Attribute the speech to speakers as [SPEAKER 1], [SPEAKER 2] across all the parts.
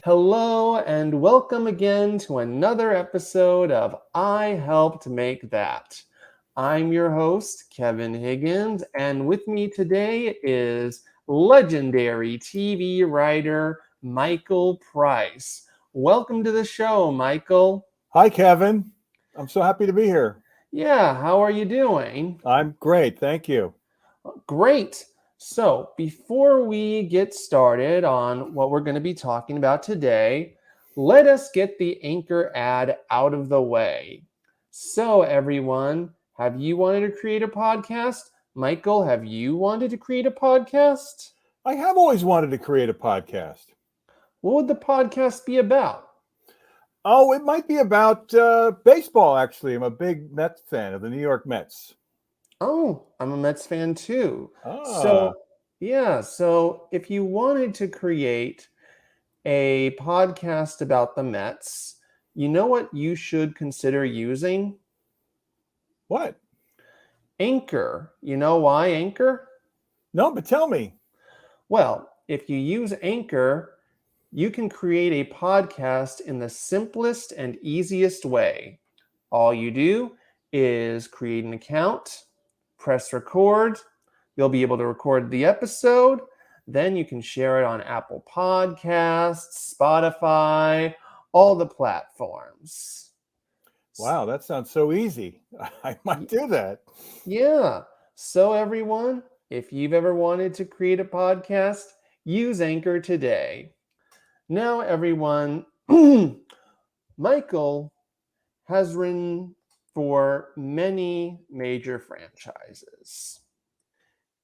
[SPEAKER 1] Hello, and welcome again to another episode of I Helped Make That. I'm your host, Kevin Higgins, and with me today is legendary TV writer Michael Price. Welcome to the show, Michael.
[SPEAKER 2] Hi, Kevin. I'm so happy to be here.
[SPEAKER 1] Yeah, how are you doing?
[SPEAKER 2] I'm great. Thank you.
[SPEAKER 1] Great. So, before we get started on what we're going to be talking about today, let us get the anchor ad out of the way. So, everyone, have you wanted to create a podcast? Michael, have you wanted to create a podcast?
[SPEAKER 2] I have always wanted to create a podcast.
[SPEAKER 1] What would the podcast be about?
[SPEAKER 2] Oh, it might be about baseball, actually. I'm a big Mets fan of the New York Mets.
[SPEAKER 1] Oh, I'm a Mets fan too.
[SPEAKER 2] Ah,
[SPEAKER 1] So if you wanted to create a podcast about the Mets, you know what you should consider using?
[SPEAKER 2] what?
[SPEAKER 1] Anchor. You know why Anchor?
[SPEAKER 2] No, but tell me.
[SPEAKER 1] Well, if you use Anchor, you can create a podcast in the simplest and easiest way. All you do is create an account, press record. You'll be able to record the episode. Then you can share it on Apple Podcasts, Spotify, all the platforms.
[SPEAKER 2] Wow, that sounds so easy. I might do that.
[SPEAKER 1] Yeah. So, everyone, if you've ever wanted to create a podcast, use Anchor today. Now, everyone, Michael has written for many major franchises.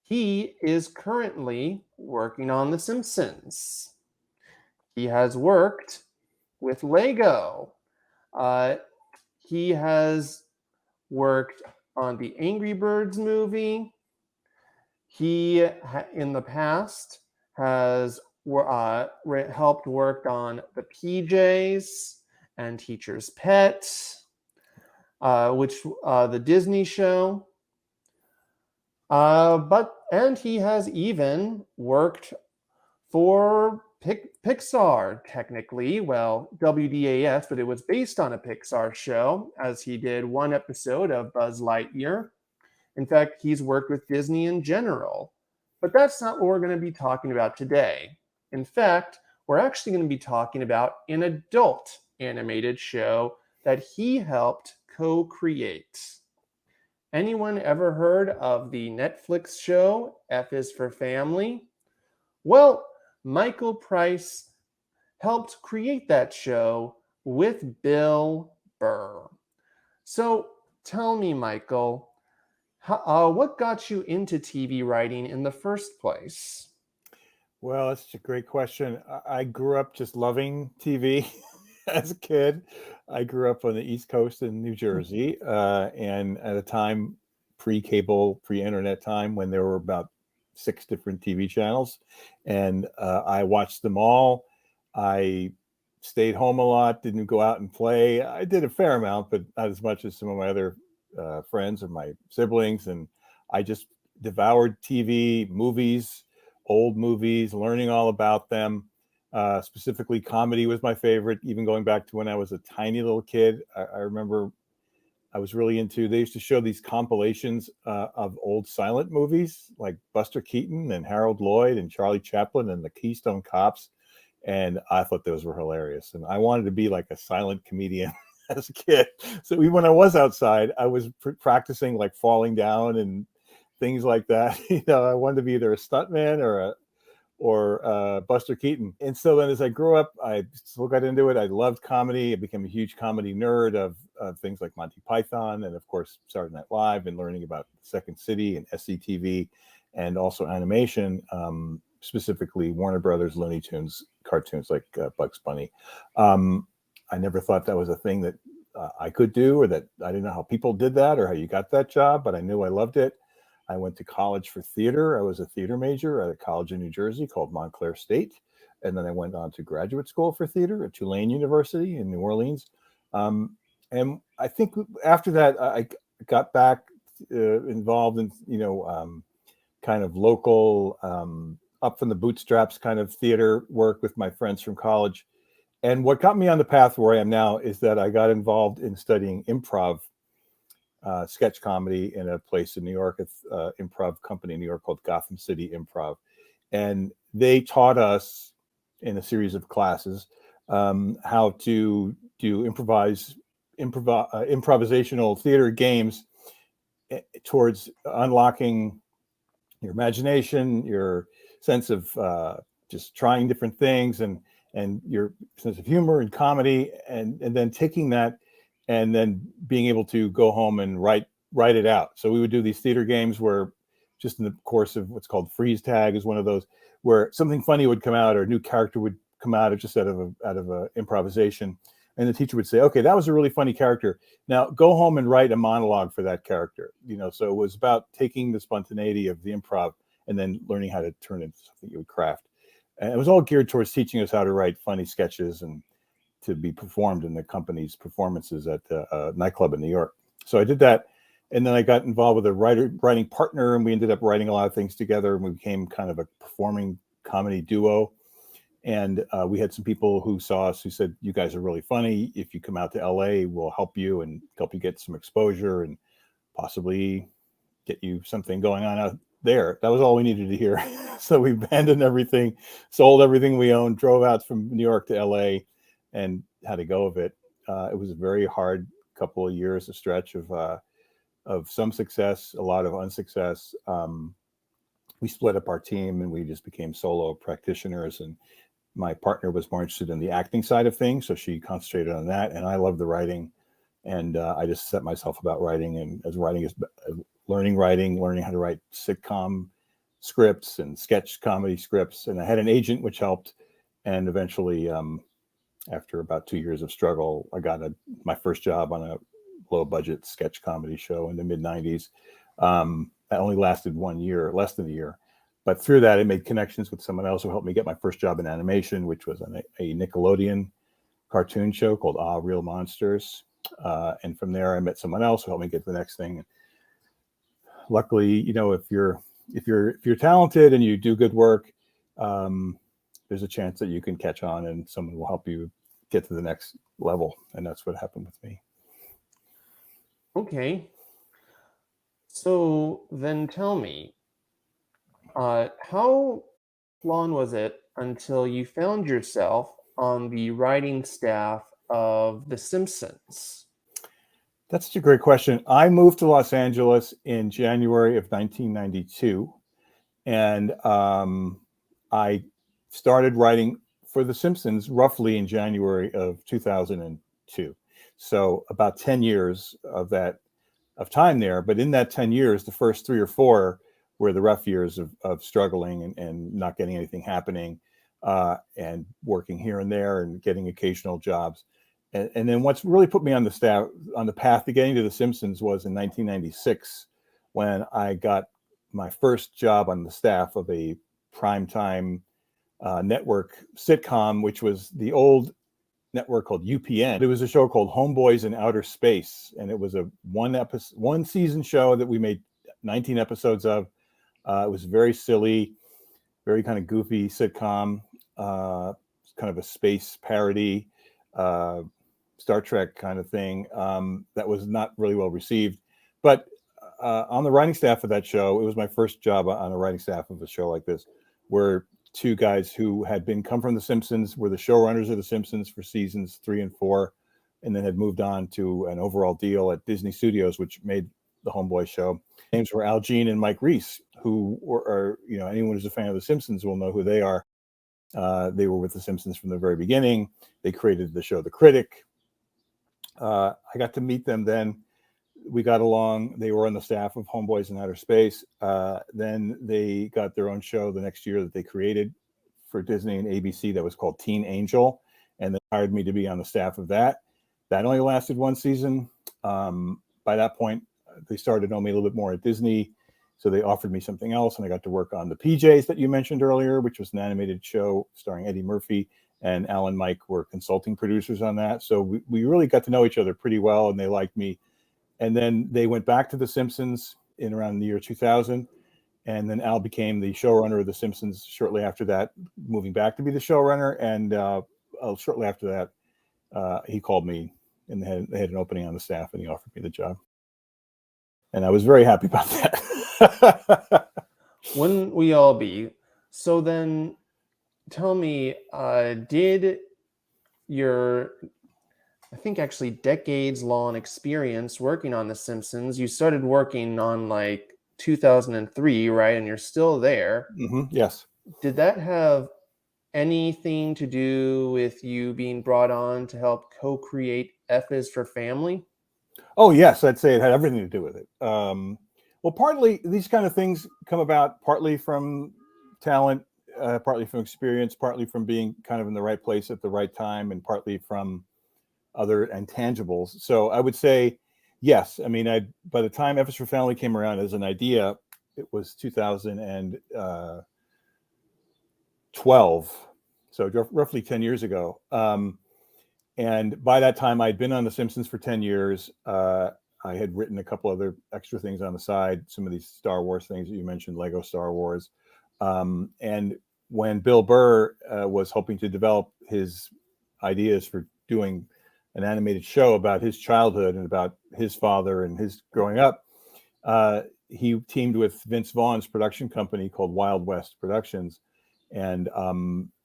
[SPEAKER 1] He is currently working on The Simpsons. He has worked with Lego. Uh, he has worked on the Angry Birds movie. He, in the past, has helped work on the PJs and Teacher's Pet, the Disney show. And he has even worked for Pixar, technically. Well, WDAS, but it was based on a Pixar show, as he did one episode of Buzz Lightyear. In fact, he's worked with Disney in general. But that's not what we're going to be talking about today. In fact, we're actually going to be talking about an adult animated show that he helped co-create. Anyone ever heard of the Netflix show F is for Family? Well, Michael Price helped create that show with Bill Burr. So tell me, Michael, what got you into TV writing in the first place?
[SPEAKER 2] Well, that's a great question. I grew up just loving TV as a kid. I grew up on the East Coast in New Jersey, and at a time pre-cable, pre-internet time when there were about 6 different TV channels, and I watched them all. I stayed home a lot, didn't go out and play. I did a fair amount, but not as much as some of my other friends or my siblings, and I just devoured TV, movies, old movies, learning all about them. Specifically, comedy was my favorite, even going back to when I was a tiny little kid. I remember I was really into, they used to show these compilations of old silent movies like Buster Keaton and Harold Lloyd and Charlie Chaplin and the Keystone Cops. And I thought those were hilarious. And I wanted to be like a silent comedian as a kid. So even when I was outside, I was practicing like falling down and things like that. I wanted to be either a stuntman or Buster Keaton. And so then as I grew up, I still got into it. I loved comedy. I became a huge comedy nerd of things like Monty Python and, of course, Saturday Night Live, and learning about Second City and SCTV and also animation, specifically Warner Brothers, Looney Tunes, cartoons like Bugs Bunny. I never thought that was a thing that I could do, or that I didn't know how people did that or how you got that job, but I knew I loved it. I went to college for theater. I was a theater major at a college in New Jersey called Montclair State. And then I went on to graduate school for theater at Tulane University in New Orleans. And I think after that, I got back involved in, kind of local, up from the bootstraps kind of theater work with my friends from college. And what got me on the path where I am now is that I got involved in studying improv, sketch comedy in a place in New York, improv company in New York called Gotham City Improv. And they taught us in a series of classes how to do improvisational theater games towards unlocking your imagination, your sense of just trying different things, and your sense of humor and comedy, and then taking that and then being able to go home and write it out. So we would do these theater games where just in the course of what's called freeze tag is one of those where something funny would come out or a new character would come out of just out of a improvisation, and the teacher would say, okay, that was a really funny character, now go home and write a monologue for that character. So it was about taking the spontaneity of the improv and then learning how to turn it into something you would craft. And it was all geared towards teaching us how to write funny sketches and to be performed in the company's performances at a nightclub in New York. So I did that. And then I got involved with a writing partner, and we ended up writing a lot of things together, and we became kind of a performing comedy duo. And we had some people who saw us who said, you guys are really funny. If you come out to LA, we'll help you and help you get some exposure and possibly get you something going on out there. That was all we needed to hear. So we abandoned everything, sold everything we owned, drove out from New York to LA, and had to go of it. It was a very hard couple of years, a stretch of some success, a lot of unsuccess. We split up our team and we just became solo practitioners. And my partner was more interested in the acting side of things, so she concentrated on that. And I love the writing, and I just set myself about writing. And as writing is learning how to write sitcom scripts and sketch comedy scripts. And I had an agent, which helped. And eventually, after about 2 years of struggle, I got my first job on a low budget sketch comedy show in the mid 90s. That only lasted 1 year, less than a year. But through that, I made connections with someone else who helped me get my first job in animation, which was on a Nickelodeon cartoon show called Ah, Real Monsters. And from there, I met someone else who helped me get the next thing. Luckily, if you're talented and you do good work, there's a chance that you can catch on and someone will help you get to the next level. And that's what happened with me.
[SPEAKER 1] Okay. So then tell me, how long was it until you found yourself on the writing staff of The Simpsons?
[SPEAKER 2] That's such a great question. I moved to Los Angeles in January of 1992, and I started writing for The Simpsons roughly in January of 2002. So about 10 years of time there. But in that 10 years, the first 3 or 4 were the rough years of struggling and not getting anything happening, and working here and there and getting occasional jobs. And then what's really put me on the path to getting to The Simpsons was in 1996, when I got my first job on the staff of a primetime network sitcom, which was the old network called UPN. There was a show called Homeboys in Outer Space, and it was a one season show that we made 19 episodes of. It was very silly, very kind of goofy sitcom, kind of a space parody, Star Trek kind of thing, that was not really well received. But on the writing staff of that show, it was my first job on the writing staff of a show like this, were 2 guys who had come from The Simpsons, were the showrunners of The Simpsons for seasons 3 and 4, and then had moved on to an overall deal at Disney Studios, which made the Homeboy show. Names were Al Jean and Mike Reese, who are anyone who's a fan of The Simpsons will know who they are. They were with The Simpsons from the very beginning. They created the show The Critic. I got to meet them then. We got along. They were on the staff of Homeboys in Outer Space. Then they got their own show the next year that they created for Disney and ABC that was called Teen Angel, and they hired me to be on the staff of that. That only lasted 1 season. By that point, they started to know me a little bit more at Disney, so they offered me something else, and I got to work on the PJs that you mentioned earlier, which was an animated show starring Eddie Murphy, and Al and Mike were consulting producers on that. So we really got to know each other pretty well, and they liked me. And then they went back to The Simpsons in around the year 2000. And then Al became the showrunner of The Simpsons shortly after that, moving back to be the showrunner. And shortly after that, he called me, and they had an opening on the staff, and he offered me the job. And I was very happy about that.
[SPEAKER 1] Wouldn't we all be? So then tell me, did your, I think actually decades long experience working on The Simpsons, you started working on like 2003, right? And you're still there.
[SPEAKER 2] Yes.
[SPEAKER 1] Did that have anything to do with you being brought on to help co-create F is for Family?
[SPEAKER 2] Oh, yes, I'd say it had everything to do with it. Well, partly these kind of things come about partly from talent, partly from experience, partly from being kind of in the right place at the right time, and partly from other intangibles. So I would say, yes. I mean, by the time F is for Family came around as an idea, it was 2012, so roughly 10 years ago. And by that time, I'd been on The Simpsons for 10 years. I had written a couple other extra things on the side, some of these Star Wars things that you mentioned, Lego Star Wars. And when Bill Burr was hoping to develop his ideas for doing an animated show about his childhood and about his father and his growing up, he teamed with Vince Vaughn's production company called Wild West Productions. And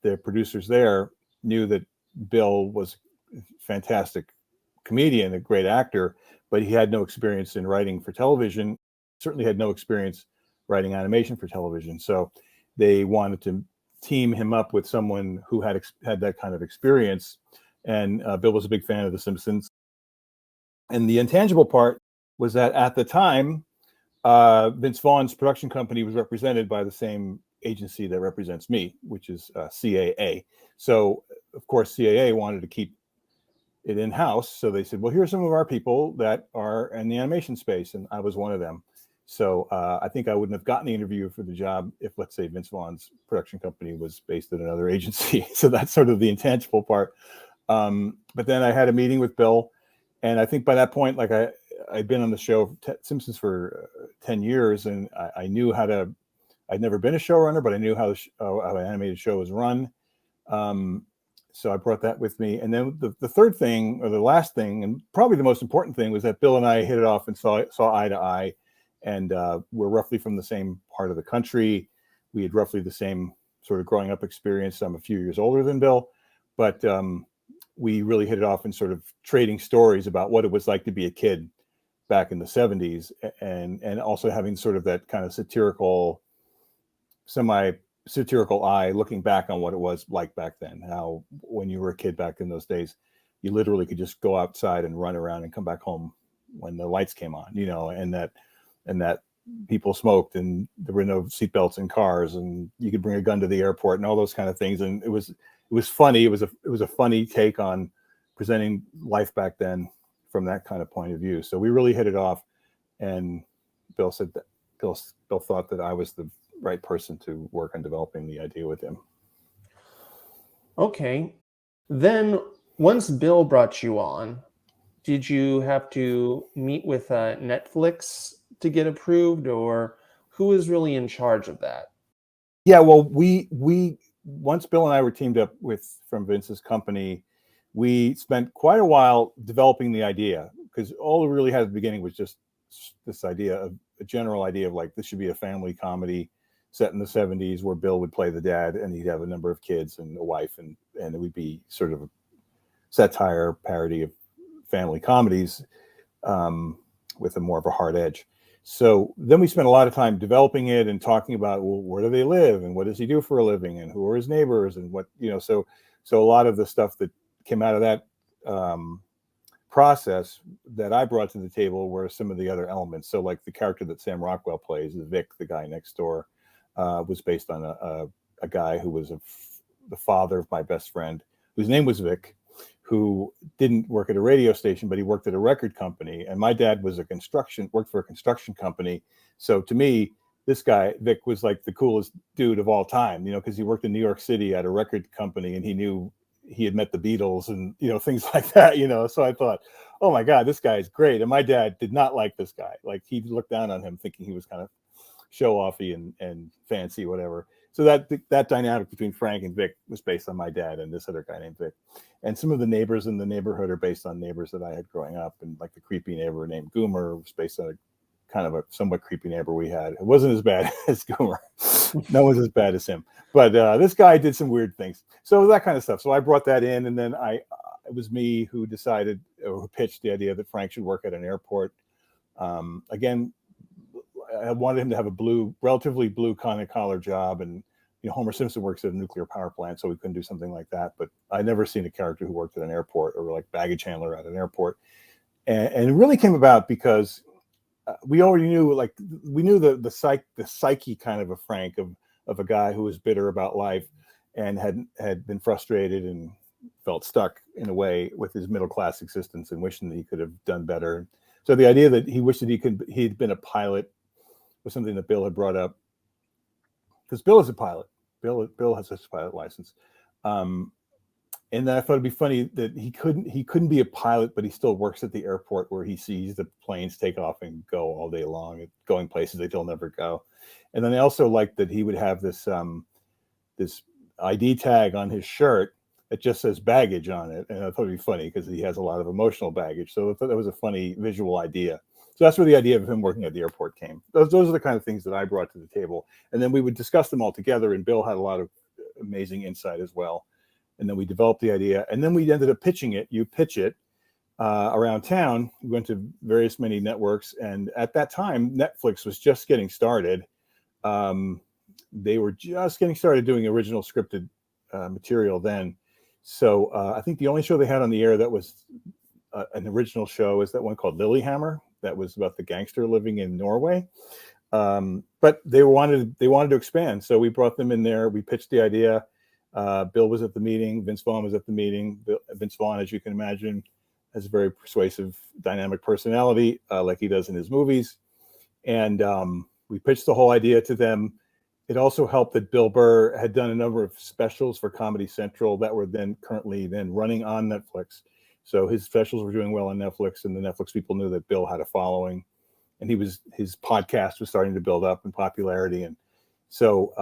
[SPEAKER 2] the producers there knew that Bill was a fantastic comedian, a great actor, but he had no experience in writing for television, certainly had no experience writing animation for television. So they wanted to team him up with someone who had that kind of experience. And Bill was a big fan of The Simpsons. And the intangible part was that at the time, Vince Vaughn's production company was represented by the same agency that represents me, which is CAA. So, of course, CAA wanted to keep it in-house. So they said, well, here's some of our people that are in the animation space. And I was one of them. So I think I wouldn't have gotten the interview for the job if, let's say, Vince Vaughn's production company was based at another agency. So that's sort of the intangible part. But then I had a meeting with Bill. And I think by that point, like I'd been on the show Simpsons for 10 years, and I knew I'd never been a showrunner, but I knew how an animated show was run. So I brought that with me. And then the third thing, or the last thing, and probably the most important thing, was that Bill and I hit it off and saw eye to eye. And we're roughly from the same part of the country. We had roughly the same sort of growing up experience. I'm a few years older than Bill, but we really hit it off in sort of trading stories about what it was like to be a kid back in the 70s, and also having sort of that kind of semi-satirical eye looking back on what it was like back then, how when you were a kid back in those days, you literally could just go outside and run around and come back home when the lights came on, and that people smoked, and there were no seatbelts in cars, and you could bring a gun to the airport and all those kind of things. And it was funny. It was a funny take on presenting life back then from that kind of point of view. So we really hit it off, and Bill said that Bill thought that I was the right person to work on developing the idea with him.
[SPEAKER 1] Okay. Then once Bill brought you on, did you have to meet with Netflix to get approved, or who was really in charge of that?
[SPEAKER 2] Yeah, well, we once Bill and I were teamed up from Vince's company, we spent quite a while developing the idea, because all we really had at the beginning was just this idea of a general idea of like, this should be a family comedy set in the 70s where Bill would play the dad, and he'd have a number of kids and a wife, and it would be sort of a satire parody of family comedies with a more of a hard edge. So then we spent a lot of time developing it and talking about, well, where do they live, and what does he do for a living, and who are his neighbors, and what, so a lot of the stuff that came out of that process that I brought to the table were some of the other elements. So like the character that Sam Rockwell plays, Vic, the guy next door, was based on a guy who was the father of my best friend, whose name was Vic, who didn't work at a radio station, but he worked at a record company. And my dad was worked for a construction company. So to me, this guy, Vic, was like the coolest dude of all time, because he worked in New York City at a record company, and he had met the Beatles and, things like that, So I thought, oh my God, this guy is great. And my dad did not like this guy. Like, he looked down on him thinking he was kind of show-offy and fancy, whatever. So that dynamic between Frank and Vic was based on my dad and this other guy named Vic. And some of the neighbors in the neighborhood are based on neighbors that I had growing up. And like the creepy neighbor named Goomer was based on a kind of a somewhat creepy neighbor we had. It wasn't as bad as Goomer. No one's as bad as him. But this guy did some weird things. So that kind of stuff. So I brought that in, and then it was me who decided or who pitched the idea that Frank should work at an airport. Again, I wanted him to have a relatively blue collar job, and Homer Simpson works at a nuclear power plant, so we couldn't do something like that. But I'd never seen a character who worked at an airport or like baggage handler at an airport, and it really came about because we already knew, like, we knew the psyche kind of a Frank of a guy who was bitter about life and had been frustrated and felt stuck in a way with his middle class existence and wishing that he could have done better. So the idea that he wished that he'd been a pilot was something that Bill had brought up, because Bill is a pilot. Bill has a pilot license, and then I thought it'd be funny that he couldn't be a pilot, but he still works at the airport where he sees the planes take off and go all day long, going places they'll never go. And then I also liked that he would have this ID tag on his shirt that just says baggage on it, and I thought it'd be funny because he has a lot of emotional baggage. So I thought that was a funny visual idea. So that's where the idea of him working at the airport came. Those are the kind of things that I brought to the table. And then we would discuss them all together, and Bill had a lot of amazing insight as well. And then we developed the idea, and then we ended up pitching it. You pitch it around town. We went to many networks, and at that time, Netflix was just getting started. They were just getting started doing original scripted material then. So I think the only show they had on the air that was an original show is that one called Lilyhammer. That was about the gangster living in Norway. But they wanted to expand. So we brought them in there. We pitched the idea. Bill was at the meeting. Vince Vaughn was at the meeting. Vince Vaughn, as you can imagine, has a very persuasive, dynamic personality, like he does in his movies. And we pitched the whole idea to them. It also helped that Bill Burr had done a number of specials for Comedy Central that were currently running on Netflix. So his specials were doing well on Netflix, and the Netflix people knew that Bill had a following, and his podcast was starting to build up in popularity. And so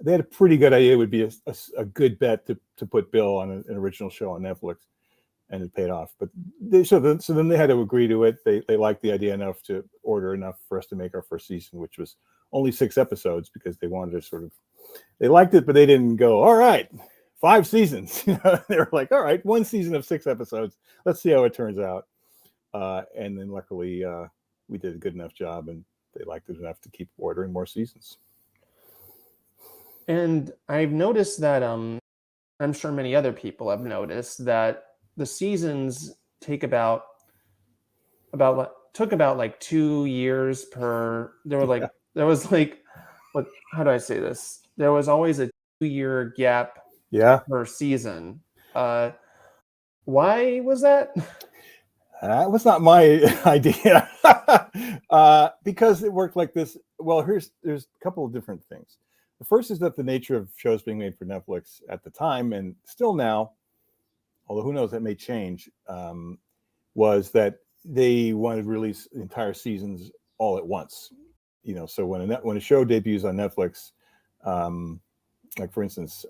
[SPEAKER 2] they had a pretty good idea it would be a good bet to put Bill on an original show on Netflix, and it paid off. But so then they had to agree to it. They liked the idea enough to order enough for us to make our first season, which was only 6 episodes, because they wanted to they liked it, but they didn't go, all right, 5 seasons. They were like, all right, 1 season of 6 episodes. Let's see how it turns out. And then luckily we did a good enough job, and they liked it enough to keep ordering more seasons.
[SPEAKER 1] And I've noticed that I'm sure many other people have noticed that the seasons took about like 2 years per. There was like, what? How do I say this? There was always a 2-year gap.
[SPEAKER 2] Yeah.
[SPEAKER 1] Per season. Why was that?
[SPEAKER 2] That was not my idea. Because it worked like this. Well, there's a couple of different things. The first is that the nature of shows being made for Netflix at the time, and still now, although who knows, that may change, was that they wanted to release entire seasons all at once. So when a show debuts on Netflix, like for instance,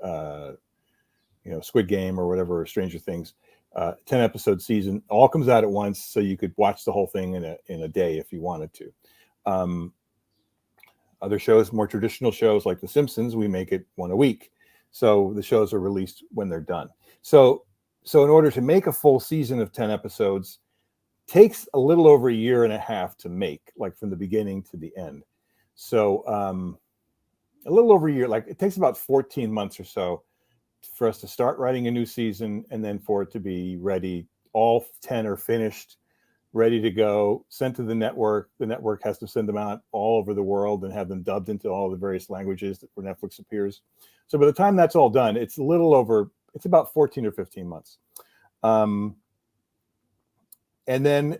[SPEAKER 2] Squid Game or whatever, or Stranger Things, 10 episode season, all comes out at once, so you could watch the whole thing in a day if you wanted to. Other shows, more traditional shows like The Simpsons, we make it 1 a week, so the shows are released when they're done. So in order to make a full season of 10 episodes, takes a little over 1.5 years to make, like from the beginning to the end. So a little over a year, like it takes about 14 months or so for us to start writing a new season, and then for it to be ready. All 10 are finished, ready to go, sent to the network. The network has to send them out all over the world and have them dubbed into all the various languages where Netflix appears. So by the time that's all done, it's about 14 or 15 months. And then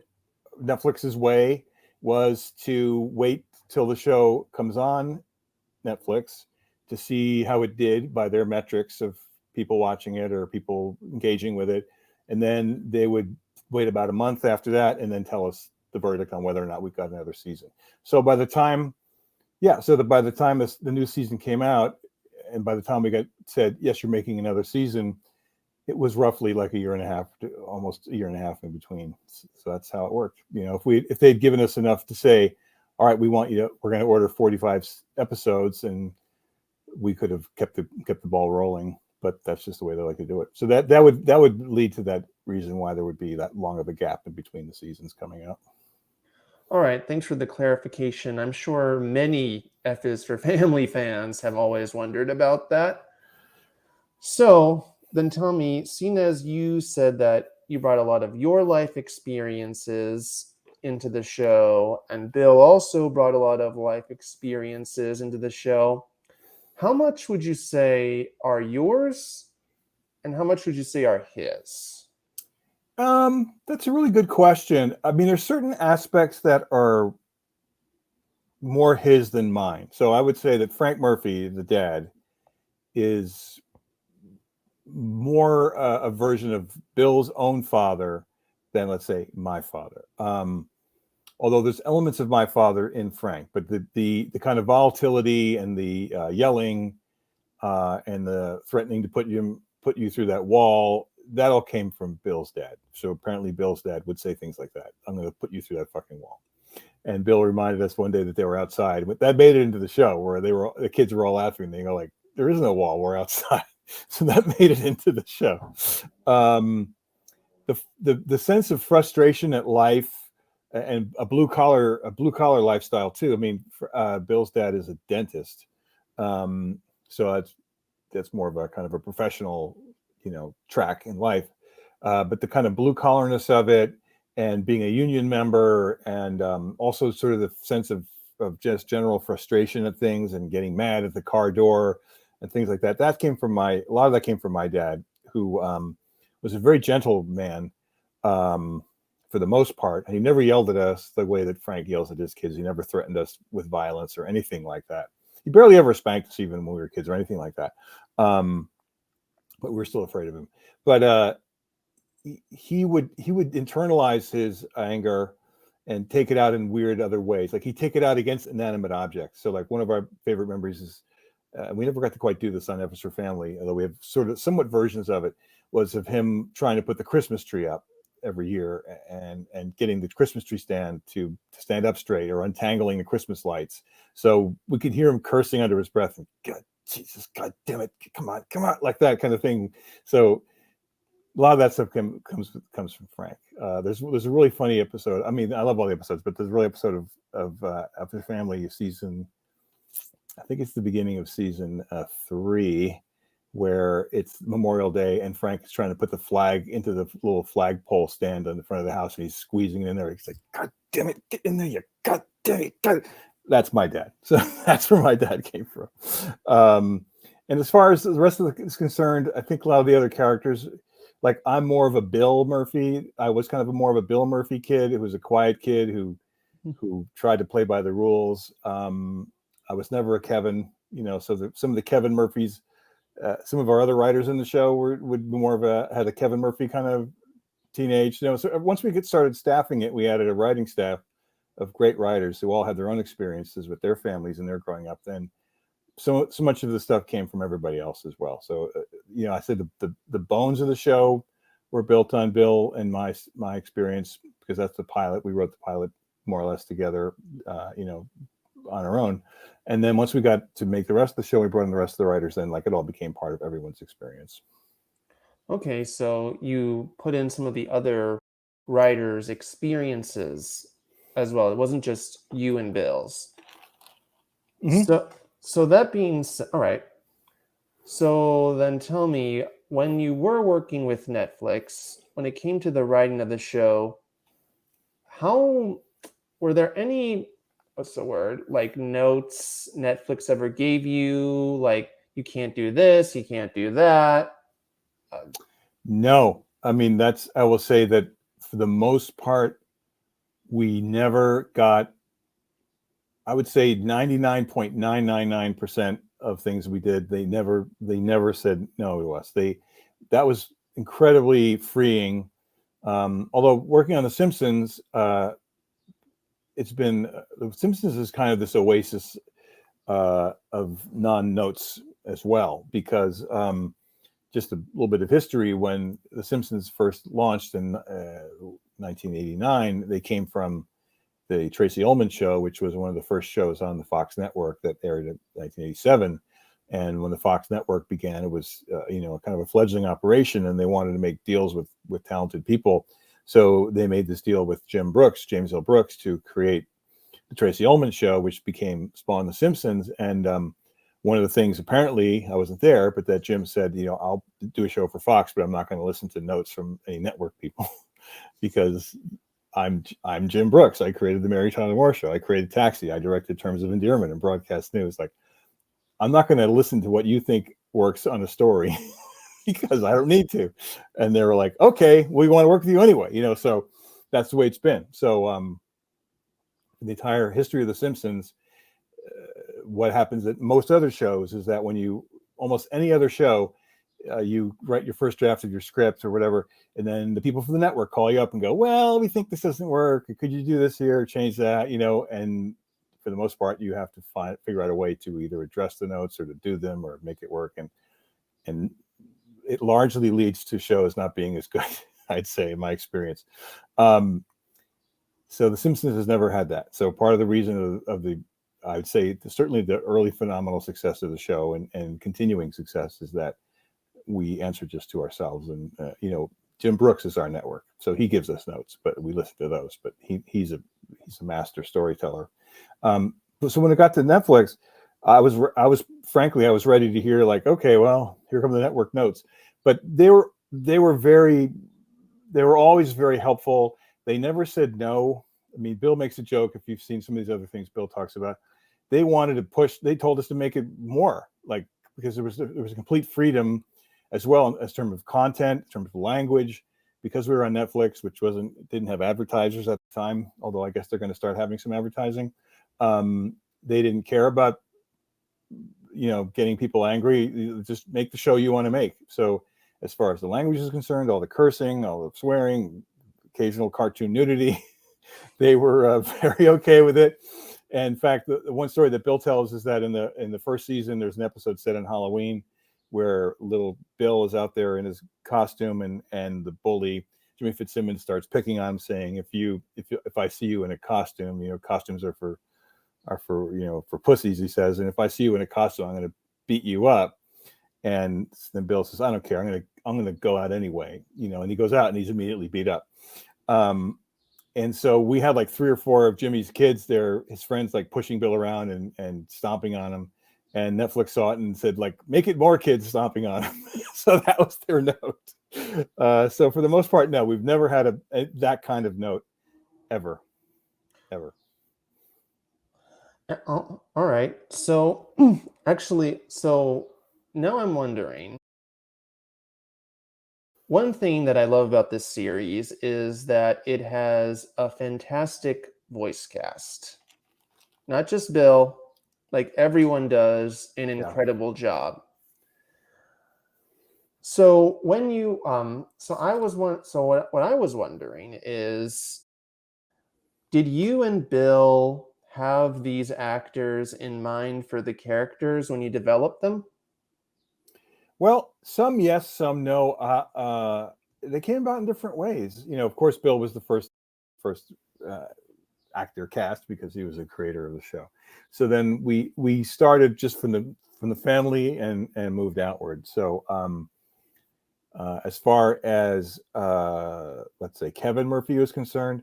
[SPEAKER 2] Netflix's way was to wait till the show comes on Netflix to see how it did by their metrics of people watching it or people engaging with it. And then they would wait about a month after that and then tell us the verdict on whether or not we got another season. So by the time the new season came out, and by the time we got said, yes, you're making another season, it was roughly like a year and a half, almost a year and a half in between. So that's how it worked. If they'd given us enough to say, all right, we're going to order 45 episodes, and we could have kept the ball rolling, but that's just the way they like to do it. So that would lead to that reason why there would be that long of a gap in between the seasons coming out.
[SPEAKER 1] All right, thanks for the clarification. I'm sure many F is for Family fans have always wondered about that. So then tell me, seeing as you said that you brought a lot of your life experiences into the show, and Bill also brought a lot of life experiences into the show, how much would you say are yours and how much would you say are his?
[SPEAKER 2] That's a really good question. I mean, there's certain aspects that are more his than mine. So I would say that Frank Murphy, the dad, is more a version of Bill's own father than, let's say, my father. Although there's elements of my father in Frank, but the kind of volatility and the yelling and the threatening to put you through that wall, that all came from Bill's dad. So apparently Bill's dad would say things like that. I'm going to put you through that fucking wall. And Bill reminded us one day that they were outside. But that made it into the show where the kids were all laughing. They go like, there is no wall. We're outside. So that made it into the show. The sense of frustration at life and a blue collar lifestyle too. I mean, Bill's dad is a dentist. So that's more of a kind of a professional, track in life. But the kind of blue collarness of it, and being a union member, and also sort of the sense of just general frustration at things and getting mad at the car door and things like that. A lot of that came from my dad, who was a very gentle man for the most part. And he never yelled at us the way that Frank yells at his kids. He never threatened us with violence or anything like that. He barely ever spanked us even when we were kids or anything like that. But we were still afraid of him. But he would internalize his anger and take it out in weird other ways. Like he'd take it out against inanimate objects. So like one of our favorite memories is, we never got to quite do this on F is for Family, although we have somewhat versions of it, was of him trying to put the Christmas tree up every year and getting the Christmas tree stand to stand up straight, or untangling the Christmas lights. So we could hear him cursing under his breath, and God, Jesus, God damn it, come on, like that kind of thing. So a lot of that stuff comes from Frank. There's a really funny episode. I mean, I love all the episodes, but there's a really episode of After Family season, I think it's the beginning of season 3, where it's Memorial Day and Frank is trying to put the flag into the little flagpole stand on the front of the house, and he's squeezing it in there. He's like, God damn it, get in there, you God damn it. That's my dad. So that's where my dad came from. And as far as the rest of is concerned, I think a lot of the other characters, like I'm more of a Bill Murphy. I was kind of more of a Bill Murphy kid. It was a quiet kid who tried to play by the rules. I was never a Kevin, so some of the Kevin Murphys, some of our other writers in the show would be more of had a Kevin Murphy kind of teenage. So once we started staffing it, we added a writing staff of great writers who all had their own experiences with their families and their growing up. Then so much of the stuff came from everybody else as well. So I said the bones of the show were built on Bill and my experience, because that's the pilot. We wrote the pilot more or less together, on our own. And then once we got to make the rest of the show, we brought in the rest of the writers. Then it all became part of everyone's experience.
[SPEAKER 1] Okay, so you put in some of the other writers' experiences as well. It wasn't just you and Bill's. Mm-hmm. So that being said, all right. So then tell me, when you were working with Netflix, when it came to the writing of the show, how were there any, what's the word, like notes Netflix ever gave you, like you can't do this, you can't do that?
[SPEAKER 2] No, I mean, I will say that for the most part, we never got, I would say 99.999% of things we did, they never said no to us. That was incredibly freeing. Although working on The Simpsons, it's been, The Simpsons is kind of this oasis of non-notes as well, because just a little bit of history. When The Simpsons first launched in 1989, they came from the Tracy Ullman Show, which was one of the first shows on the Fox network that aired in 1987. And when the Fox network began, it was kind of a fledgling operation, and they wanted to make deals with talented people. So they made this deal with James L. Brooks, to create the Tracy Ullman Show, which spawned The Simpsons. And one of the things, apparently, I wasn't there, but that Jim said, I'll do a show for Fox, but I'm not going to listen to notes from any network people because I'm Jim Brooks. I created the Mary Tyler Moore Show. I created Taxi. I directed Terms of Endearment and Broadcast News. Like, I'm not going to listen to what you think works on a story because I don't need to. And they were like, okay, we want to work with you anyway. So that's the way it's been. So the entire history of The Simpsons, what happens at most other shows is that almost any other show, you write your first draft of your script or whatever, and then the people from the network call you up and go, well, we think this doesn't work. Could you do this here, change that, and for the most part, you have to figure out a way to either address the notes or to do them or make it work. And it largely leads to shows not being as good, I'd say, in my experience. So The Simpsons has never had that. So part of the reason of the, I would say, certainly the early phenomenal success of the show and continuing success is that we answer just to ourselves. And, Jim Brooks is our network, so he gives us notes, but we listen to those. But he's a master storyteller. So when it got to Netflix, I was ready to hear, like, okay, well, here come the network notes. But they were always very helpful. They never said no. I mean, Bill makes a joke, if you've seen some of these other things Bill talks about. They wanted to push. They told us to make it more, like, because there was a complete freedom as well as terms of content, in terms of language, because we were on Netflix, which didn't have advertisers at the time, although I guess they're going to start having some advertising. They didn't care about, getting people angry. Just make the show you want to make. So as far as the language is concerned, all the cursing, all the swearing, occasional cartoon nudity, they were very okay with it. And in fact, the one story that Bill tells is that in the first season, there's an episode set on Halloween where little Bill is out there in his costume, and the bully Jimmy Fitzsimmons starts picking on him, saying, if I see you in a costume, costumes are for pussies, he says, and if I see you in a costume, I'm going to beat you up. And then Bill says, I don't care, I'm going to go out anyway, and he goes out and he's immediately beat up. And so we had like 3 or 4 of Jimmy's kids there, his friends, like pushing Bill around and stomping on him. And Netflix saw it and said, like, make it more kids stomping on him. So that was their note. So for the most part, no, we've never had that kind of note ever.
[SPEAKER 1] All right. So actually, now I'm wondering, one thing that I love about this series is that it has a fantastic voice cast. Not just Bill, like everyone does an incredible job. So when you what I was wondering is, did you and Bill have these actors in mind for the characters when you developed them?
[SPEAKER 2] Well, some yes, some no. They came about in different ways. Of course, Bill was the first actor cast because he was a creator of the show. So then we started just from the family and moved outward. So as far as let's say Kevin Murphy was concerned,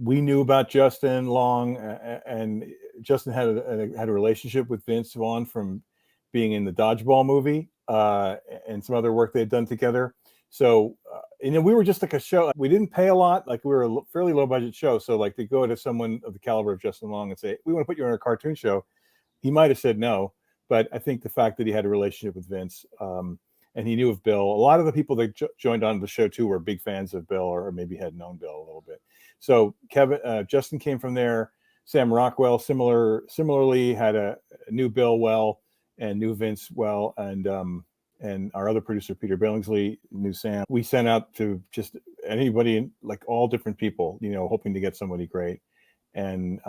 [SPEAKER 2] we knew about Justin long, and Justin had a relationship with Vince Vaughn from being in the Dodgeball movie and some other work they had done together. So, we were just like a show. We didn't pay a lot. Like, we were a fairly low budget show. So like, to go to someone of the caliber of Justin Long and say, we want to put you on a cartoon show, he might have said no. But I think the fact that he had a relationship with Vince and he knew of Bill, a lot of the people that joined on the show too were big fans of Bill, or maybe had known Bill a little bit. So Justin came from there. Sam Rockwell similarly had a knew Bill well and knew Vince well, and our other producer, Peter Billingsley, knew Sam. We sent out to just anybody, like all different people, hoping to get somebody great. And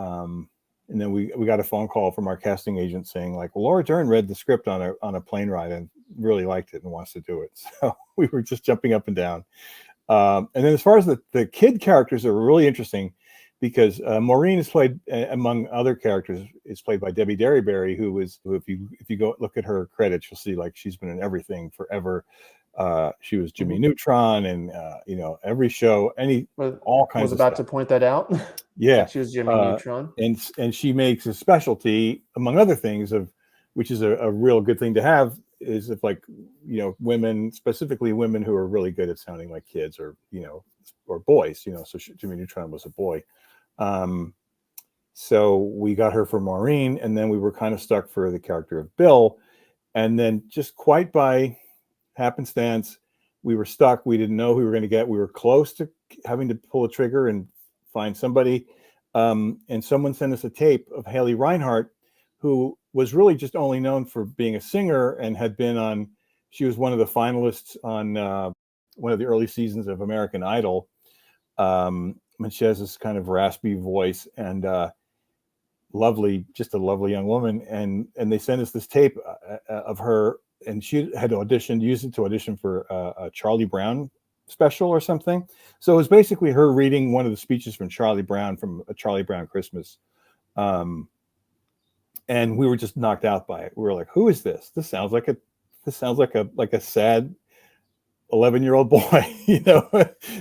[SPEAKER 2] And then we got a phone call from our casting agent saying like, well, Laura Dern read the script on a plane ride and really liked it and wants to do it. So we were just jumping up and down. And then as far as the kid characters are really interesting because Maureen is played, among other characters, is played by Debbie Derryberry, who if you go look at her credits, you'll see like she's been in everything forever. She was Jimmy Neutron and every show, all kinds
[SPEAKER 1] was
[SPEAKER 2] of
[SPEAKER 1] about
[SPEAKER 2] stuff.
[SPEAKER 1] to point that out.
[SPEAKER 2] Yeah,
[SPEAKER 1] That she was Jimmy Neutron.
[SPEAKER 2] and she makes a specialty, among other things, of which is a real good thing to have, is if like women, specifically women who are really good at sounding like kids or boys. So Jimmy Neutron was a boy. So we got her for Maureen, and then we were kind of stuck for the character of Bill, and then just quite by happenstance, we were stuck. We didn't know who we were going to get. We were close to having to pull a trigger and find somebody. And someone sent us a tape of Haley Reinhart, who was really just only known for being a singer and had been on, she was one of the finalists on one of the early seasons of American Idol. And she has this kind of raspy voice and just a lovely young woman. And they sent us this tape of her, and she had used it to audition for a Charlie Brown special or something. So it was basically her reading one of the speeches from Charlie Brown, from A Charlie Brown Christmas. And we were just knocked out by it. We were like, who is this? This sounds like a sad 11-year-old boy,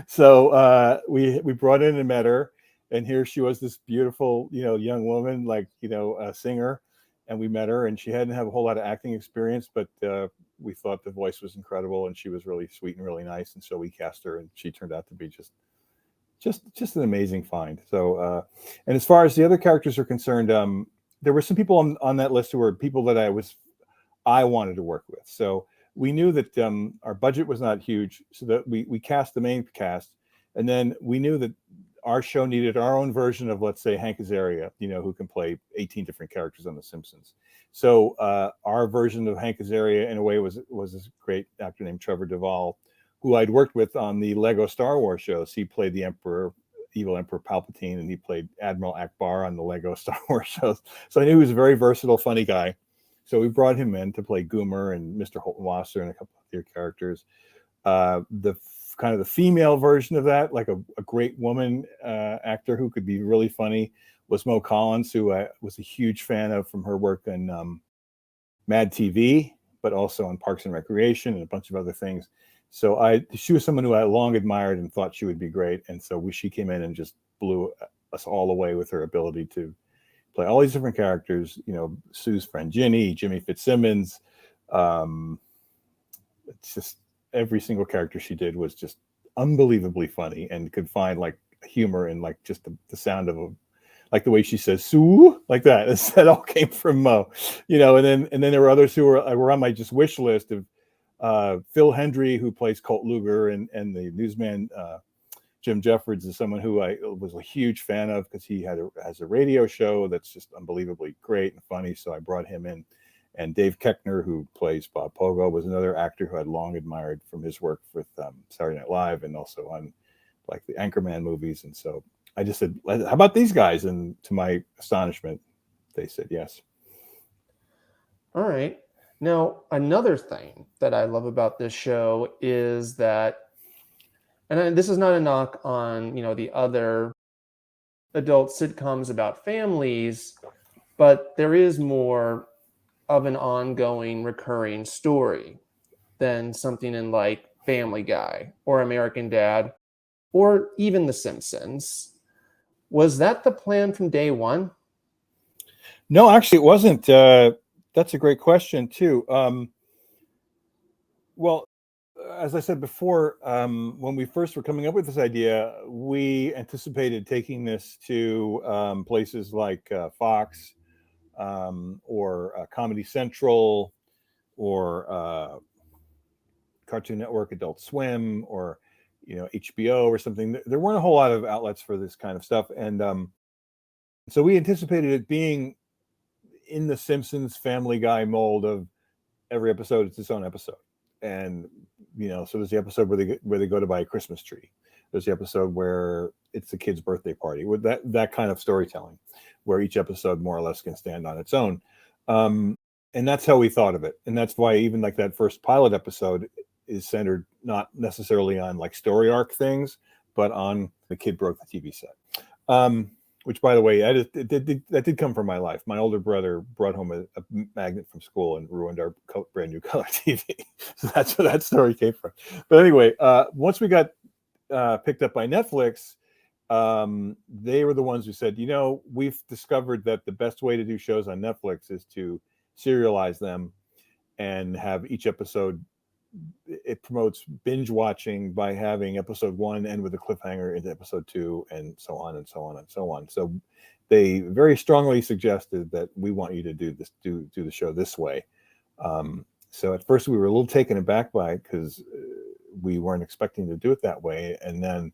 [SPEAKER 2] So we brought in and met her, and here she was, this beautiful, young woman, like, a singer. And we met her, and she hadn't had a whole lot of acting experience, but we thought the voice was incredible, and she was really sweet and really nice. And so we cast her, and she turned out to be just an amazing find. So, and as far as the other characters are concerned, there were some people on that list who were people that I wanted to work with. So we knew that our budget was not huge, so that we cast the main cast, and then we knew that our show needed our own version of, let's say, Hank Azaria, who can play 18 different characters on The Simpsons. So our version of Hank Azaria, in a way, was this great actor named Trevor Duvall, who I'd worked with on the Lego Star Wars shows. He played the evil Emperor Palpatine, and he played Admiral Akbar on the Lego Star Wars shows. So I knew he was a very versatile, funny guy. So we brought him in to play Goomer and Mr. Holtonwasser and a couple of other characters. The kind of the female version of that, like a great woman actor who could be really funny, was Mo Collins, who I was a huge fan of from her work on Mad TV, but also on Parks and Recreation and a bunch of other things. So she was someone who I long admired and thought she would be great. And so she came in and just blew us all away with her ability to play all these different characters. Sue's friend Ginny, Jimmy Fitzsimmons. It's just every single character she did was just unbelievably funny, and could find like humor in like just the sound of like the way she says Sue, like that. That all came from Mo, and then there were others who were on my just wish list of Phil Hendry, who plays Colt Luger, and the newsman Jim Jeffords is someone who I was a huge fan of because he has a radio show that's just unbelievably great and funny. So I brought him in. And Dave Keckner, who plays Bob Pogo, was another actor who I'd long admired from his work with Saturday Night Live and also on like the Anchorman movies. And so I just said, how about these guys? And to my astonishment, they said yes.
[SPEAKER 1] All right. Now, another thing that I love about this show is that, and this is not a knock on, the other adult sitcoms about families, but there is more of an ongoing, recurring story than something in like Family Guy or American Dad or even The Simpsons. Was that the plan from day one?
[SPEAKER 2] No, actually, it wasn't. That's a great question too. Well, as I said before, when we first were coming up with this idea, we anticipated taking this to places like Fox, or Comedy Central, or Cartoon Network, Adult Swim, or HBO or something. There weren't a whole lot of outlets for this kind of stuff, and so we anticipated it being in the Simpsons, Family Guy mold of every episode it's its own episode. And so there's the episode where they go to buy a Christmas tree. There's the episode where it's the kid's birthday party with that kind of storytelling, where each episode more or less can stand on its own. And that's how we thought of it, and that's why even like that first pilot episode is centered not necessarily on like story arc things, but on the kid broke the TV set. Which, by the way, that did come from my life. My older brother brought home a magnet from school and ruined our brand new color TV. So that's where that story came from. But anyway, once we got picked up by Netflix, they were the ones who said, we've discovered that the best way to do shows on Netflix is to serialize them and have each episode. It promotes binge watching by having episode 1 end with a cliffhanger into episode 2, and so on and so on and so on. So they very strongly suggested that we want you to do the show this way. So at first we were a little taken aback by it because we weren't expecting to do it that way. And then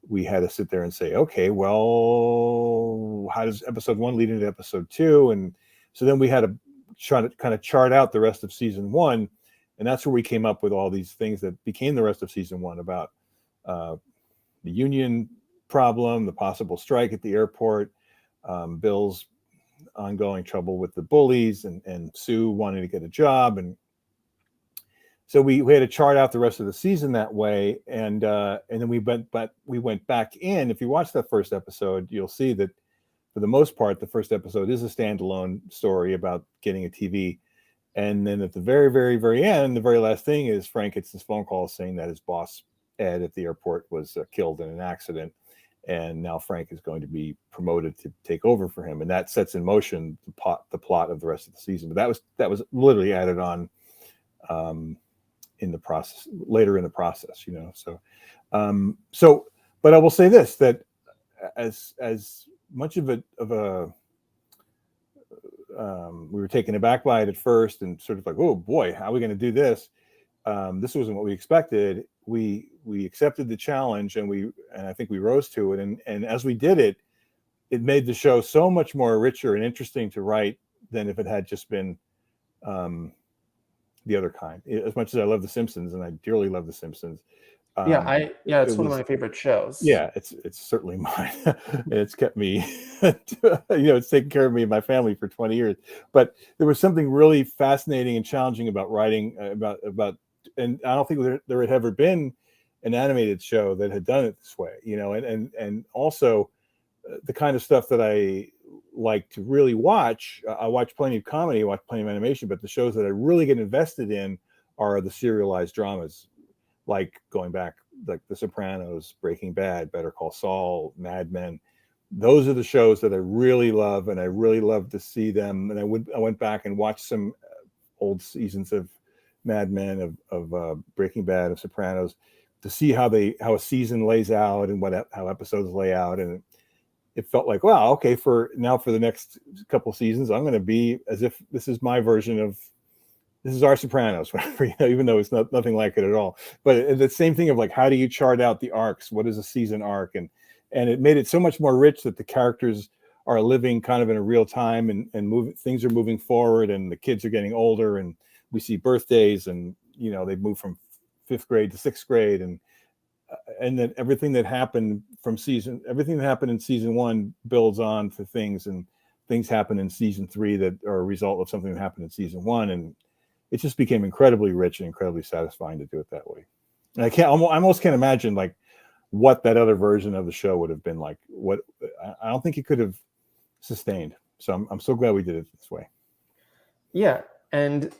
[SPEAKER 2] we had to sit there and say, okay, well, how does episode 1 lead into episode 2? And so then we had to try to kind of chart out the rest of season 1. And that's where we came up with all these things that became the rest of season 1 about the union problem, the possible strike at the airport, Bill's ongoing trouble with the bullies, and Sue wanting to get a job. And so we had to chart out the rest of the season that way. And then we went back in. If you watch that first episode, you'll see that for the most part, the first episode is a standalone story about getting a TV. And then at the very, very, very end, the very last thing is Frank gets this phone call saying that his boss, Ed, at the airport was killed in an accident. And now Frank is going to be promoted to take over for him. And that sets in motion the plot of the rest of the season. But that was literally added on in the process, later in the process, So, but I will say this, that as much of a we were taken aback by it at first and sort of like, oh boy, how are we going to do this? This wasn't what we expected. We accepted the challenge and I think we rose to it. And as we did it, it made the show so much more richer and interesting to write than if it had just been the other kind. As much as I love The Simpsons, and I dearly love The Simpsons.
[SPEAKER 1] It's one of my favorite shows.
[SPEAKER 2] Yeah, it's certainly mine. And it's kept me, it's taken care of me and my family for 20 years. But there was something really fascinating and challenging about writing about, and I don't think there had ever been an animated show that had done it this way, and also the kind of stuff that I like to really watch. I watch plenty of comedy, I watch plenty of animation, but the shows that I really get invested in are the serialized dramas. Like going back, like The Sopranos, Breaking Bad, Better Call Saul, Mad Men. Those are the shows that I really love, and I really love to see them. And I went back and watched some old seasons of Mad Men, of Breaking Bad, of Sopranos, to see how a season lays out and how episodes lay out. And it felt like, wow, okay, for the next couple seasons, I'm going to be as if this is my version of. This is our Sopranos, even though it's nothing like it at all. But the same thing of like, how do you chart out the arcs? What is a season arc? And it made it so much more rich that the characters are living kind of in a real time and things are moving forward, and the kids are getting older, and we see birthdays, and they move from 5th grade to 6th grade, and then everything that happened in season 1 builds on for things, and things happen in season 3 that are a result of something that happened in season 1, and it just became incredibly rich and incredibly satisfying to do it that way. And I almost can't imagine like what that other version of the show would have been like. I don't think it could have sustained. So I'm so glad we did it this way.
[SPEAKER 1] Yeah, and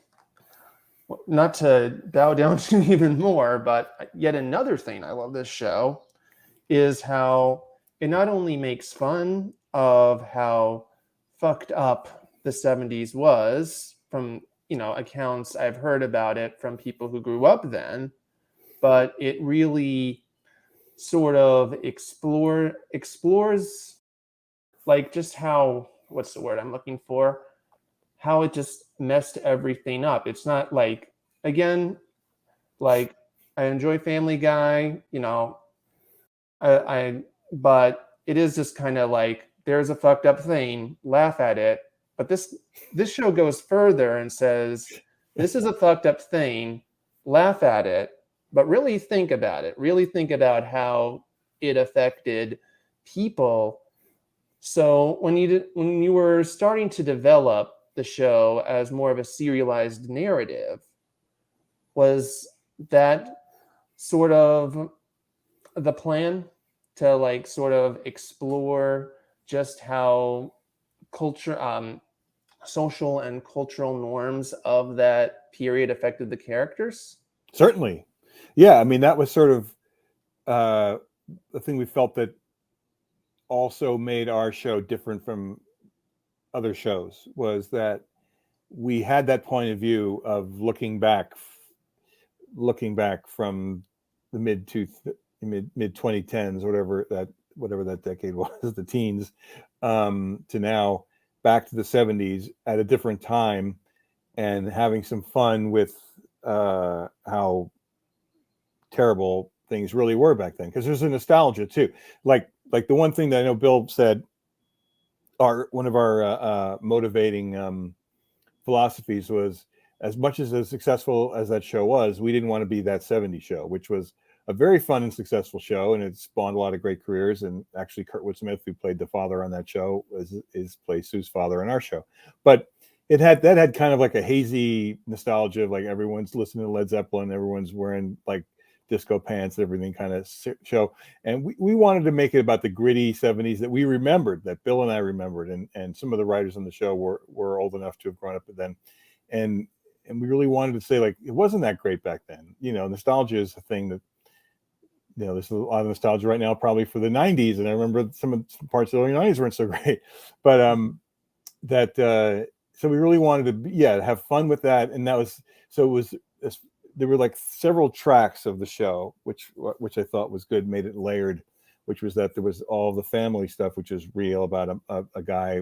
[SPEAKER 1] not to bow down to even more, but yet another thing I love this show is how it not only makes fun of how fucked up the 70s was from accounts I've heard about it from people who grew up then, but it really sort of explores like just how, what's the word I'm looking for? How it just messed everything up. It's not like, again, like I enjoy Family Guy, but it is just kind of like, there's a fucked up thing, laugh at it. But this show goes further and says, this is a fucked up thing, laugh at it, but really think about it. Really think about how it affected people. So when you were starting to develop the show as more of a serialized narrative, was that sort of the plan to like sort of explore just how culture social and cultural norms of that period affected the characters?
[SPEAKER 2] Certainly. Yeah, I mean that was sort of the thing we felt that also made our show different from other shows, was that we had that point of view of looking back from the mid 2010s, whatever that decade was, the teens, to now, back to the 70s at a different time, and having some fun with how terrible things really were back then, because there's a nostalgia too. Like the one thing that I know Bill said, one of our motivating philosophies was, as much as successful as that show was, we didn't want to be that 70s show, which was a very fun and successful show, and it spawned a lot of great careers. And actually, Kurtwood Smith, who played the father on that show, plays Sue's father on our show. But had kind of like a hazy nostalgia of like everyone's listening to Led Zeppelin, everyone's wearing like disco pants, everything kind of show. And we wanted to make it about the gritty 70s that we remembered, that Bill and I remembered, and some of the writers on the show were old enough to have grown up with them. And we really wanted to say, like, it wasn't that great back then. Nostalgia is a thing that, there's a lot of nostalgia right now, probably for the 90s. And I remember some parts of the early 90s weren't so great. But so we really wanted to have fun with that. And that was, so it was, there were like several tracks of the show, which I thought was good, made it layered, which was that there was all the family stuff, which is real, about a guy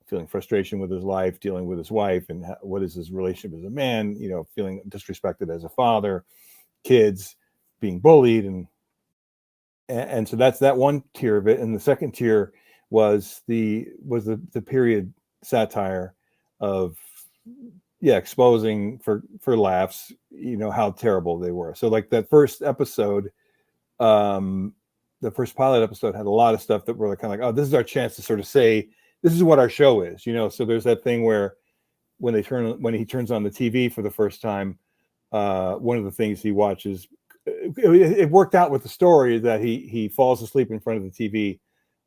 [SPEAKER 2] feeling frustration with his life, dealing with his wife, and what is his relationship as a man, feeling disrespected as a father, kids being bullied, and so that's that one tier of it. And the second tier was the period satire of exposing for laughs, how terrible they were. So like that first episode, the first pilot episode, had a lot of stuff that were kind of like, oh, this is our chance to sort of say, this is what our show is, So there's that thing where when he turns on the TV for the first time, one of the things he watches, it worked out with the story that he falls asleep in front of the TV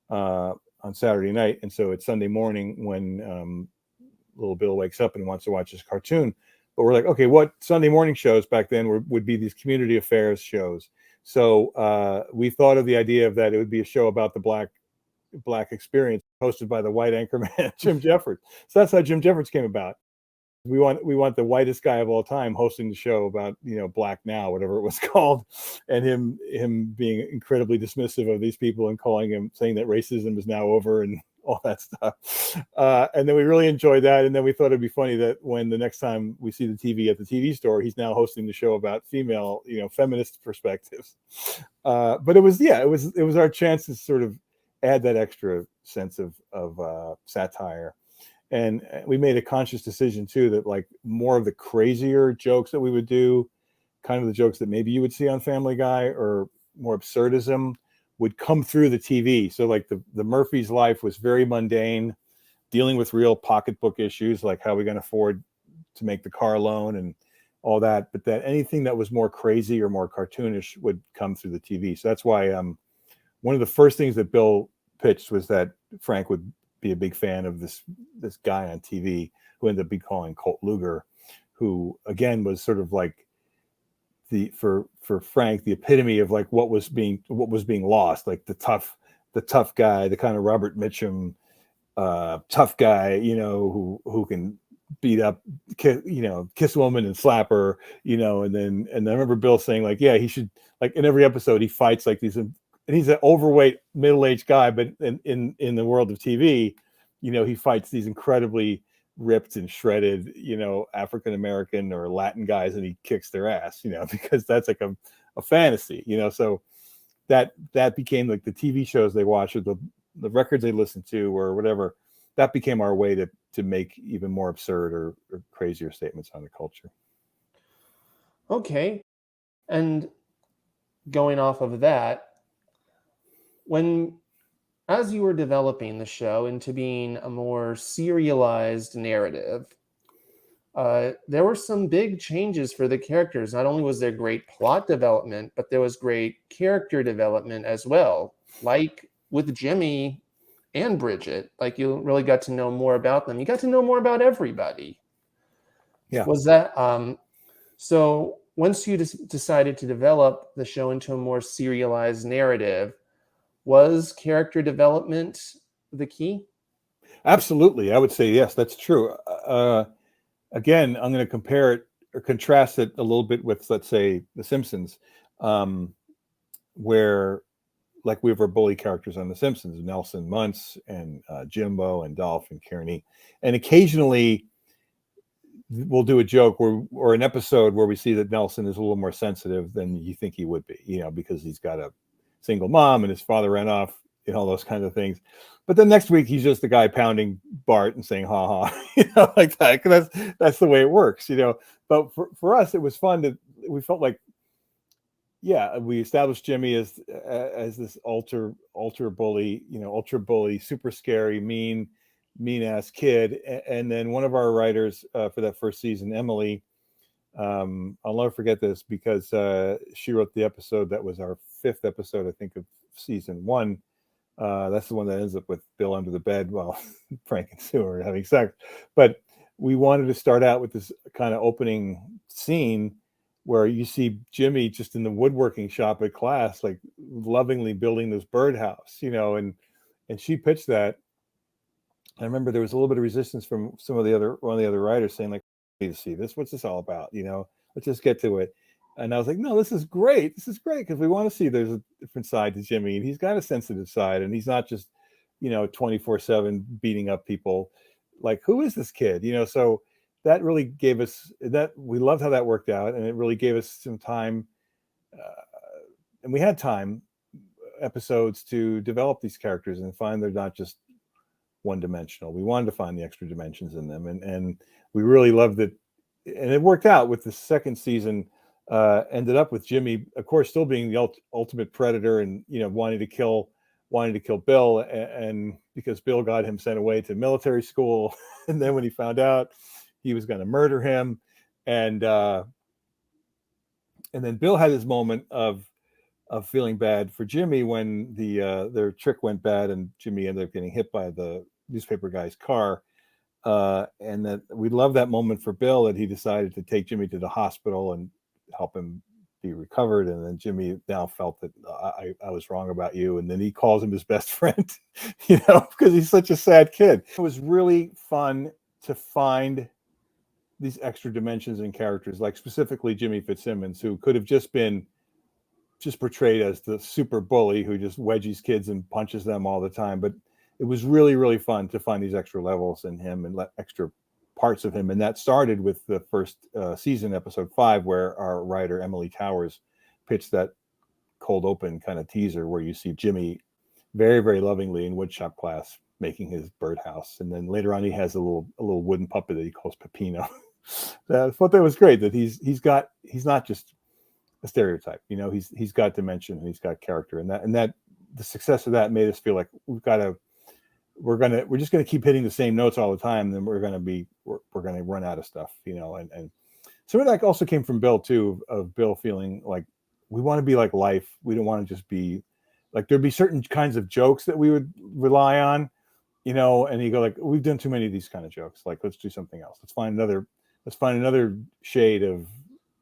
[SPEAKER 2] on Saturday night, and so it's Sunday morning when little Bill wakes up and wants to watch his cartoon. But we're like, okay, what Sunday morning shows back then would be these community affairs shows. So we thought of the idea of that it would be a show about the black experience, hosted by the white anchorman Jim Jeffords. So that's how Jim Jeffords came about. We want the whitest guy of all time hosting the show about Black Now, whatever it was called, and him being incredibly dismissive of these people and saying that racism is now over and all that stuff. And then we really enjoyed that. And then we thought it'd be funny that when the next time we see the TV at the TV store, he's now hosting the show about female, feminist perspectives. But it was our chance to sort of add that extra sense of satire. And we made a conscious decision too, that like more of the crazier jokes that we would do, kind of the jokes that maybe you would see on Family Guy, or more absurdism, would come through the TV. So like the Murphy's life was very mundane, dealing with real pocketbook issues, like how are we going to afford to make the car loan and all that. But that anything that was more crazy or more cartoonish would come through the TV. So that's why one of the first things that Bill pitched was that Frank would be a big fan of this guy on TV who ended up calling Colt Luger, who again was sort of like for Frank, the epitome of like what was being lost, like the tough guy, the kind of Robert Mitchum tough guy, who can beat up, kiss a woman and slap her, and I remember Bill saying like, yeah, he should, like in every episode he fights like these, and he's an overweight middle-aged guy, but in the world of TV, he fights these incredibly ripped and shredded, African American or Latin guys, and he kicks their ass, because that's like a fantasy, so that became like the TV shows they watch, or the records they listen to, or whatever. That became our way to make even more absurd or crazier statements on the culture.
[SPEAKER 1] Okay. And going off of that, as you were developing the show into being a more serialized narrative, there were some big changes for the characters. Not only was there great plot development, but there was great character development as well. Like with Jimmy and Bridget, like you really got to know more about them. You got to know more about everybody.
[SPEAKER 2] Yeah.
[SPEAKER 1] Was that so? Once you decided to develop the show into a more serialized narrative, was character development the key?
[SPEAKER 2] Absolutely. I would say yes, that's true. Again, I'm going to compare it or contrast it a little bit with, let's say, The Simpsons, where like we have our bully characters on The Simpsons, Nelson Muntz and Jimbo and Dolph and Kearney. And occasionally we'll do a joke or an episode where we see that Nelson is a little more sensitive than you think he would be, because he's got a single mom and his father ran off and all those kinds of things. But then next week he's just the guy pounding Bart and saying ha ha, like that. Cause that's the way it works, But for us, it was fun that we felt like, yeah, we established Jimmy as this ultra bully, ultra bully, super scary, mean ass kid. And then one of our writers for that first season, Emily, I'll never forget this because she wrote the episode that was our 5th episode, I think, of season 1. That's the one that ends up with Bill under the bed while Frank and Sue are having sex. But we wanted to start out with this kind of opening scene where you see Jimmy just in the woodworking shop at class, like lovingly building this birdhouse, and she pitched that. I remember there was a little bit of resistance from one of the other writers saying, like, "I need to see this. What's this all about? Let's just get to it." And I was like, "No, this is great. This is great because we want to see there's a different side to Jimmy, and he's got a sensitive side, and he's not just, 24/7 beating up people. Like, who is this kid? So that really gave us that. We loved how that worked out, and it really gave us some time, and we had time episodes to develop these characters and find they're not just one-dimensional. We wanted to find the extra dimensions in them, and we really loved it, and it worked out with the second season. Ended up with Jimmy, of course, still being the ultimate predator, and wanting to kill Bill, and because Bill got him sent away to military school, and then when he found out he was going to murder him, and then Bill had his moment of feeling bad for Jimmy when their trick went bad and Jimmy ended up getting hit by the newspaper guy's car. And that we love that moment for Bill, that he decided to take Jimmy to the hospital and help him be recovered. And then Jimmy now felt that I was wrong about you. And then he calls him his best friend, because he's such a sad kid. It was really fun to find these extra dimensions in characters, like specifically Jimmy Fitzsimmons, who could have just been portrayed as the super bully who just wedgies kids and punches them all the time. But it was really, really fun to find these extra levels in him and extra parts of him. And that started with the first season, episode 5, where our writer, Emily Towers, pitched that cold open kind of teaser where you see Jimmy very, very lovingly in woodshop class making his birdhouse. And then later on, he has a little wooden puppet that he calls Peppino. I thought that was great, that he's not just a stereotype, he's got dimension and he's got character, and that the success of that made us feel like we're just going to keep hitting the same notes all the time. Then we're going to run out of stuff, and some of that also came from Bill too, of Bill feeling like we want to be like life. We don't want to just be like, there'd be certain kinds of jokes that we would rely on, and he'd go like, we've done too many of these kind of jokes. Like, let's do something else. Let's find another shade of,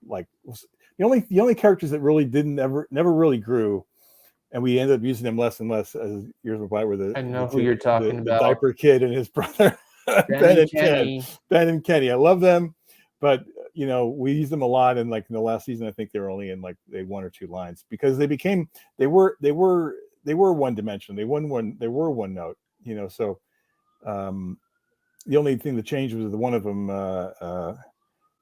[SPEAKER 2] like, the only characters that really never really grew, and we ended up using them less and less as years went by, were
[SPEAKER 1] I know who you're talking about.
[SPEAKER 2] The diaper kid and his brother Ben and Kenny. I love them, but we use them a lot. And like in the last season, I think they were only in like 1 or 2 lines, because they were one dimension. They were one note. So the only thing that changed was that one of them.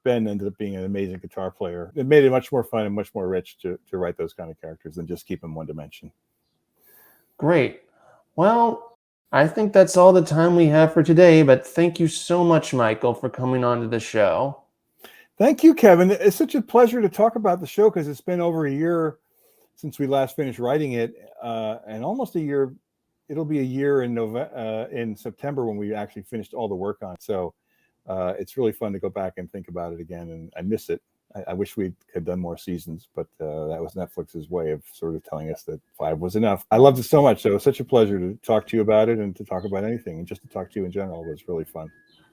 [SPEAKER 2] Ben ended up being an amazing guitar player. It made it much more fun and much more rich to write those kind of characters than just keep them one dimension.
[SPEAKER 1] Great. Well, I think that's all the time we have for today, but thank you so much, Michael, for coming on to the show.
[SPEAKER 2] Thank you, Kevin. It's such a pleasure to talk about the show, because it's been over a year since we last finished writing it, and almost a year. It'll be a year in September when we actually finished all the work on it. So it's really fun to go back and think about it again, and I miss it. I wish we had done more seasons, but that was Netflix's way of sort of telling us that 5 was enough. I loved it so much. So it was such a pleasure to talk to you about it and to talk about anything, and just to talk to you in general was really fun.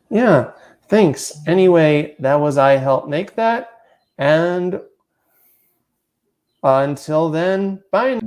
[SPEAKER 1] Yeah, thanks. Anyway, that was I Helped Make That. And until then, bye.